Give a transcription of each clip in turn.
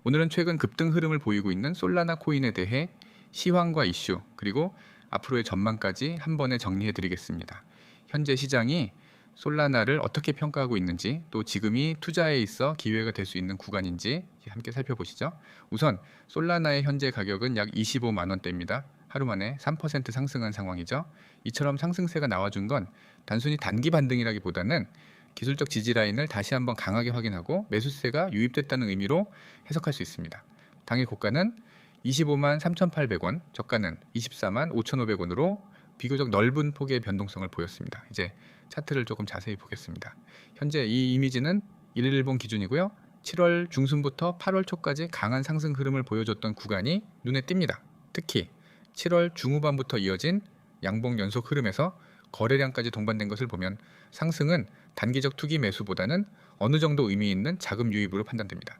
오늘은 최근 급등 흐름을 보이고 있는 솔라나 코인에 대해 시황과 이슈, 그리고 앞으로의 전망까지 한 번에 정리해 드리겠습니다. 현재 시장이 솔라나를 어떻게 평가하고 있는지, 또 지금이 투자에 있어 기회가 될 수 있는 구간인지 함께 살펴보시죠. 우선 솔라나의 현재 가격은 약 25만 원대입니다. 하루 만에 3% 상승한 상황이죠. 이처럼 상승세가 나와준 건 단순히 단기 반등이라기보다는 기술적 지지 라인을 다시 한번 강하게 확인하고 매수세가 유입됐다는 의미로 해석할 수 있습니다. 당일 고가는 25만 3,800원, 저가는 24만 5,500원으로 비교적 넓은 폭의 변동성을 보였습니다. 이제 차트를 조금 자세히 보겠습니다. 현재 이 이미지는 1일본 기준이고요. 7월 중순부터 8월 초까지 강한 상승 흐름을 보여줬던 구간이 눈에 띕니다. 특히 7월 중후반부터 이어진 양봉 연속 흐름에서 거래량까지 동반된 것을 보면 상승은 단기적 투기 매수보다는 어느 정도 의미 있는 자금 유입으로 판단됩니다.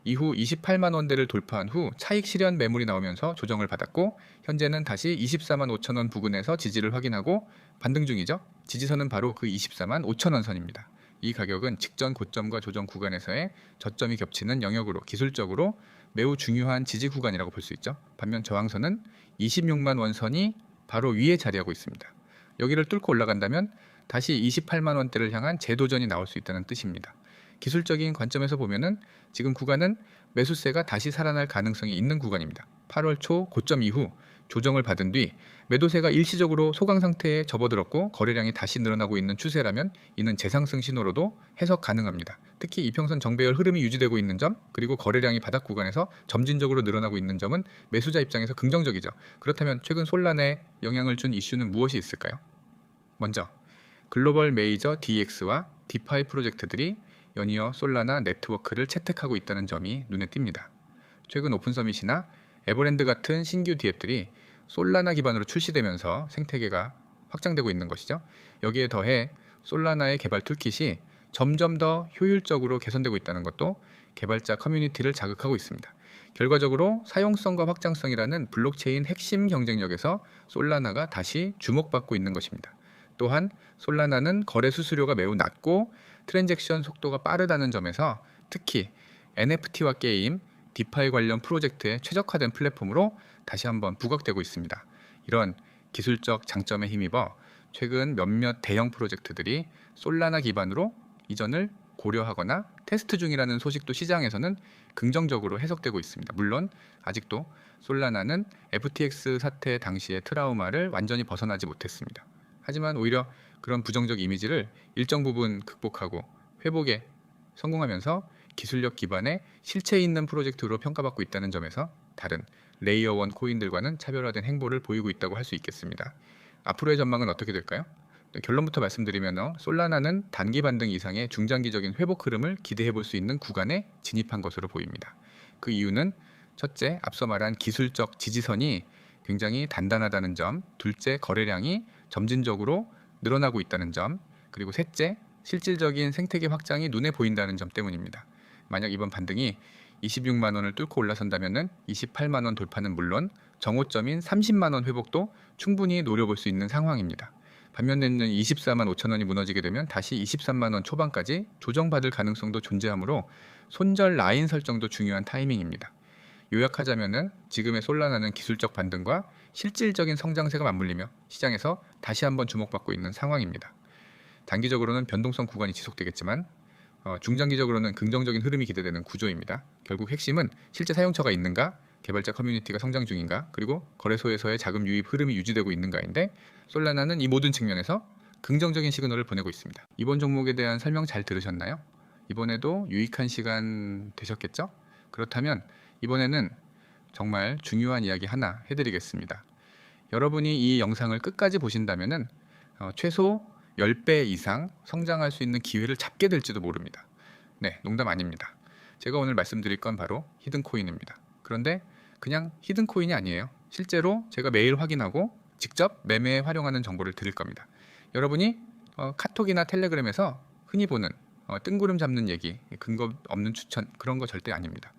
이후 28만 원대를 돌파한 후 차익 실현 매물이 나오면서 조정을 받았고, 현재는 다시 24만 5천 원 부근에서 지지를 확인하고 반등 중이죠. 지지선은 바로 그 24만 5천 원 선입니다. 이 가격은 직전 고점과 조정 구간에서의 저점이 겹치는 영역으로 기술적으로 매우 중요한 지지 구간이라고 볼 수 있죠. 반면 저항선은 26만 원 선이 바로 위에 자리하고 있습니다. 여기를 뚫고 올라간다면 다시 28만 원대를 향한 재도전이 나올 수 있다는 뜻입니다. 기술적인 관점에서 보면은 지금 구간은 매수세가 다시 살아날 가능성이 있는 구간입니다. 8월 초 고점 이후 조정을 받은 뒤 매도세가 일시적으로 소강 상태에 접어들었고 거래량이 다시 늘어나고 있는 추세라면 이는 재상승 신호로도 해석 가능합니다. 특히 이평선 정배열 흐름이 유지되고 있는 점, 그리고 거래량이 바닥 구간에서 점진적으로 늘어나고 있는 점은 매수자 입장에서 긍정적이죠. 그렇다면 최근 솔라나에 영향을 준 이슈는 무엇이 있을까요? 먼저 글로벌 메이저 DX와 디파이 프로젝트들이 연이어 솔라나 네트워크를 채택하고 있다는 점이 눈에 띕니다. 최근 오픈 서밋이나 에버랜드 같은 신규 DApp들이 솔라나 기반으로 출시되면서 생태계가 확장되고 있는 것이죠. 여기에 더해 솔라나의 개발 툴킷이 점점 더 효율적으로 개선되고 있다는 것도 개발자 커뮤니티를 자극하고 있습니다. 결과적으로 사용성과 확장성이라는 블록체인 핵심 경쟁력에서 솔라나가 다시 주목받고 있는 것입니다. 또한 솔라나는 거래 수수료가 매우 낮고 트랜잭션 속도가 빠르다는 점에서 특히 NFT와 게임, 디파이 관련 프로젝트에 최적화된 플랫폼으로 다시 한번 부각되고 있습니다. 이런 기술적 장점에 힘입어 최근 몇몇 대형 프로젝트들이 솔라나 기반으로 이전을 고려하거나 테스트 중이라는 소식도 시장에서는 긍정적으로 해석되고 있습니다. 물론 아직도 솔라나는 FTX 사태 당시의 트라우마를 완전히 벗어나지 못했습니다. 하지만 오히려 그런 부정적 이미지를 일정 부분 극복하고 회복에 성공하면서 기술력 기반의 실체 있는 프로젝트로 평가받고 있다는 점에서 다른 레이어 1 코인들과는 차별화된 행보를 보이고 있다고 할 수 있겠습니다. 앞으로의 전망은 어떻게 될까요? 결론부터 말씀드리면 솔라나는 단기 반등 이상의 중장기적인 회복 흐름을 기대해 볼 수 있는 구간에 진입한 것으로 보입니다. 그 이유는 첫째, 앞서 말한 기술적 지지선이 굉장히 단단하다는 점, 둘째, 거래량이 점진적으로 늘어나고 있다는 점, 그리고 셋째, 실질적인 생태계 확장이 눈에 보인다는 점 때문입니다. 만약 이번 반등이 26만 원을 뚫고 올라선다면 28만 원 돌파는 물론 정오점인 30만 원 회복도 충분히 노려볼 수 있는 상황입니다. 반면에는 24만 5천 원이 무너지게 되면 다시 23만 원 초반까지 조정받을 가능성도 존재하므로 손절 라인 설정도 중요한 타이밍입니다. 요약하자면은 지금의 솔라나는 기술적 반등과 실질적인 성장세가 맞물리며 시장에서 다시 한번 주목받고 있는 상황입니다. 단기적으로는 변동성 구간이 지속되겠지만 중장기적으로는 긍정적인 흐름이 기대되는 구조입니다. 결국 핵심은 실제 사용처가 있는가, 개발자 커뮤니티가 성장 중인가, 그리고 거래소에서의 자금 유입 흐름이 유지되고 있는가인데, 솔라나는 이 모든 측면에서 긍정적인 시그널을 보내고 있습니다. 이번 종목에 대한 설명 잘 들으셨나요? 이번에도 유익한 시간 되셨겠죠? 그렇다면 이번에는 정말 중요한 이야기 하나 해드리겠습니다. 여러분이 이 영상을 끝까지 보신다면 최소 10배 이상 성장할 수 있는 기회를 잡게 될지도 모릅니다. 네, 농담 아닙니다. 제가 오늘 말씀드릴 건 바로 히든코인입니다. 그런데 그냥 히든코인이 아니에요. 실제로 제가 매일 확인하고 직접 매매에 활용하는 정보를 드릴 겁니다. 여러분이 카톡이나 텔레그램에서 흔히 보는 뜬구름 잡는 얘기, 근거 없는 추천, 그런 거 절대 아닙니다.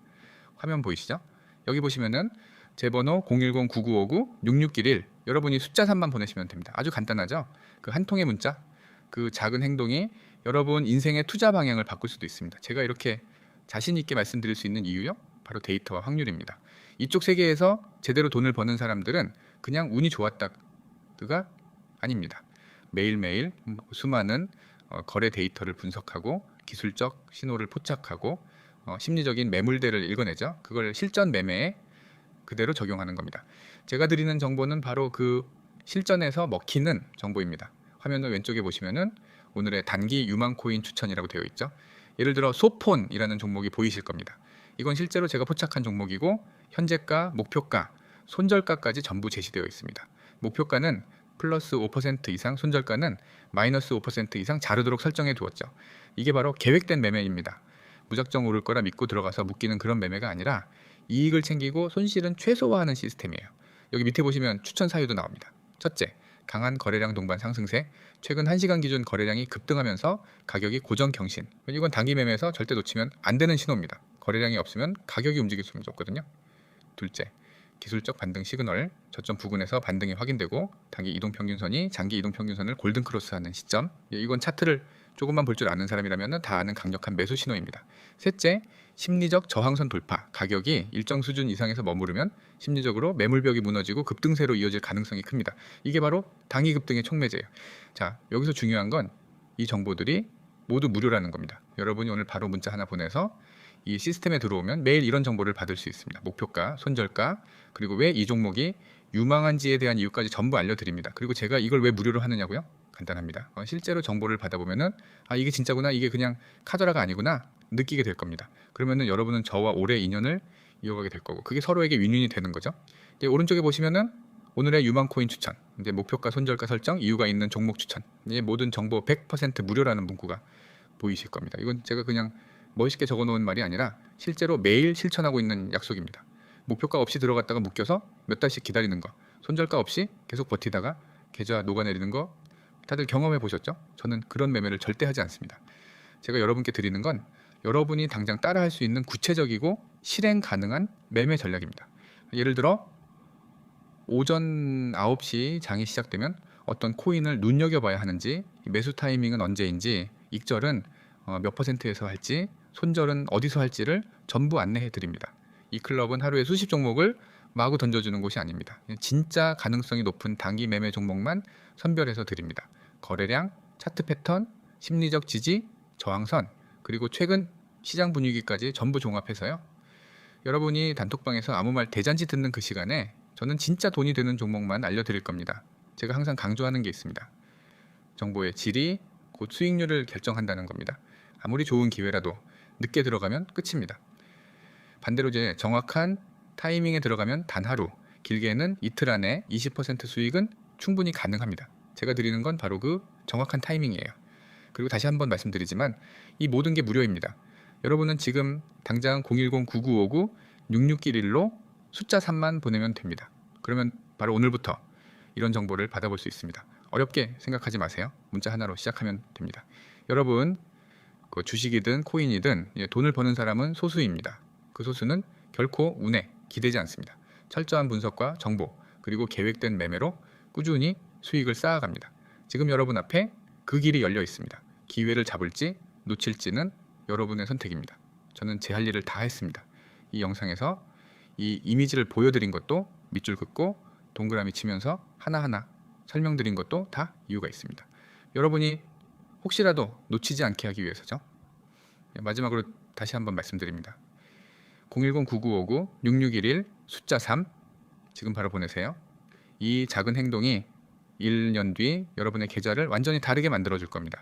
화면 보이시죠? 여기 보시면은 제 번호 010-9959-6611, 여러분이 숫자 3만 보내시면 됩니다. 아주 간단하죠? 그 한 통의 문자, 그 작은 행동이 여러분 인생의 투자 방향을 바꿀 수도 있습니다. 제가 이렇게 자신 있게 말씀드릴 수 있는 이유요? 바로 데이터와 확률입니다. 이쪽 세계에서 제대로 돈을 버는 사람들은 그냥 운이 좋았다가 아닙니다. 매일매일 수많은 거래 데이터를 분석하고 기술적 신호를 포착하고 심리적인 매물대를 읽어내죠. 그걸 실전 매매에 그대로 적용하는 겁니다. 제가 드리는 정보는 바로 그 실전에서 먹히는 정보입니다. 화면을 왼쪽에 보시면은 오늘의 단기 유망 코인 추천이라고 되어 있죠. 예를 들어 소폰이라는 종목이 보이실 겁니다. 이건 실제로 제가 포착한 종목이고 현재가, 목표가, 손절가까지 전부 제시되어 있습니다. 목표가는 플러스 5% 이상, 손절가는 마이너스 5% 이상 자르도록 설정해 두었죠. 이게 바로 계획된 매매입니다. 무작정 오를 거라 믿고 들어가서 묶이는 그런 매매가 아니라 이익을 챙기고 손실은 최소화하는 시스템이에요. 여기 밑에 보시면 추천 사유도 나옵니다. 첫째, 강한 거래량 동반 상승세. 최근 1시간 기준 거래량이 급등하면서 가격이 고정 경신. 이건 단기 매매에서 절대 놓치면 안 되는 신호입니다. 거래량이 없으면 가격이 움직일 수밖에 없거든요. 둘째, 기술적 반등 시그널. 저점 부근에서 반등이 확인되고 단기 이동평균선이 장기 이동평균선을 골든크로스하는 시점. 이건 차트를 조금만 볼 줄 아는 사람이라면 다 아는 강력한 매수 신호입니다. 셋째, 심리적 저항선 돌파. 가격이 일정 수준 이상에서 머무르면 심리적으로 매물벽이 무너지고 급등세로 이어질 가능성이 큽니다. 이게 바로 단기 급등의 촉매제예요. 자, 여기서 중요한 건 이 정보들이 모두 무료라는 겁니다. 여러분이 오늘 바로 문자 하나 보내서 이 시스템에 들어오면 매일 이런 정보를 받을 수 있습니다. 목표가, 손절가, 그리고 왜 이 종목이 유망한지에 대한 이유까지 전부 알려드립니다. 그리고 제가 이걸 왜 무료로 하느냐고요? 간단합니다. 실제로 정보를 받아보면은 이게 진짜구나, 이게 그냥 카더라가 아니구나 느끼게 될 겁니다. 그러면은 여러분은 저와 오래 인연을 이어가게 될 거고 그게 서로에게 윈윈이 되는 거죠. 이제 오른쪽에 보시면은 오늘의 유망 코인 추천, 이제 목표가, 손절가 설정, 이유가 있는 종목 추천, 이제 모든 정보 100% 무료라는 문구가 보이실 겁니다. 이건 제가 그냥 멋있게 적어놓은 말이 아니라 실제로 매일 실천하고 있는 약속입니다. 목표가 없이 들어갔다가 묶여서 몇 달씩 기다리는 거, 손절가 없이 계속 버티다가 계좌 녹아내리는 거 다들 경험해 보셨죠? 저는 그런 매매를 절대 하지 않습니다. 제가 여러분께 드리는 건 여러분이 당장 따라할 수 있는 구체적이고 실행 가능한 매매 전략입니다. 예를 들어 오전 9시 장이 시작되면 어떤 코인을 눈여겨봐야 하는지, 매수 타이밍은 언제인지, 익절은 몇 %에서 할지, 손절은 어디서 할지를 전부 안내해 드립니다. 이 클럽은 하루에 수십 종목을 마구 던져주는 곳이 아닙니다. 진짜 가능성이 높은 단기 매매 종목만 선별해서 드립니다. 거래량, 차트 패턴, 심리적 지지, 저항선, 그리고 최근 시장 분위기까지 전부 종합해서요. 여러분이 단톡방에서 아무 말 대잔치 듣는 그 시간에 저는 진짜 돈이 되는 종목만 알려드릴 겁니다. 제가 항상 강조하는 게 있습니다. 정보의 질이 곧 수익률을 결정한다는 겁니다. 아무리 좋은 기회라도 늦게 들어가면 끝입니다. 반대로 이제 정확한 타이밍에 들어가면 단 하루, 길게는 이틀 안에 20% 수익은 충분히 가능합니다. 제가 드리는 건 바로 그 정확한 타이밍이에요. 그리고 다시 한번 말씀드리지만 이 모든 게 무료입니다. 여러분은 지금 당장 010-9959-6611로 숫자 3만 보내면 됩니다. 그러면 바로 오늘부터 이런 정보를 받아볼 수 있습니다. 어렵게 생각하지 마세요. 문자 하나로 시작하면 됩니다. 여러분, 그 주식이든 코인이든 돈을 버는 사람은 소수입니다. 그 소수는 결코 운에 기대지 않습니다. 철저한 분석과 정보, 그리고 계획된 매매로 꾸준히 수익을 쌓아갑니다. 지금 여러분 앞에 그 길이 열려 있습니다. 기회를 잡을지 놓칠지는 여러분의 선택입니다. 저는 제 할 일을 다 했습니다. 이 영상에서 이 이미지를 보여드린 것도 밑줄 긋고 동그라미 치면서 하나하나 설명드린 것도 다 이유가 있습니다. 여러분이 혹시라도 놓치지 않게 하기 위해서죠. 마지막으로 다시 한번 말씀드립니다. 010-9959-6611 숫자 3 지금 바로 보내세요. 이 작은 행동이 1년 뒤 여러분의 계좌를 완전히 다르게 만들어 줄 겁니다.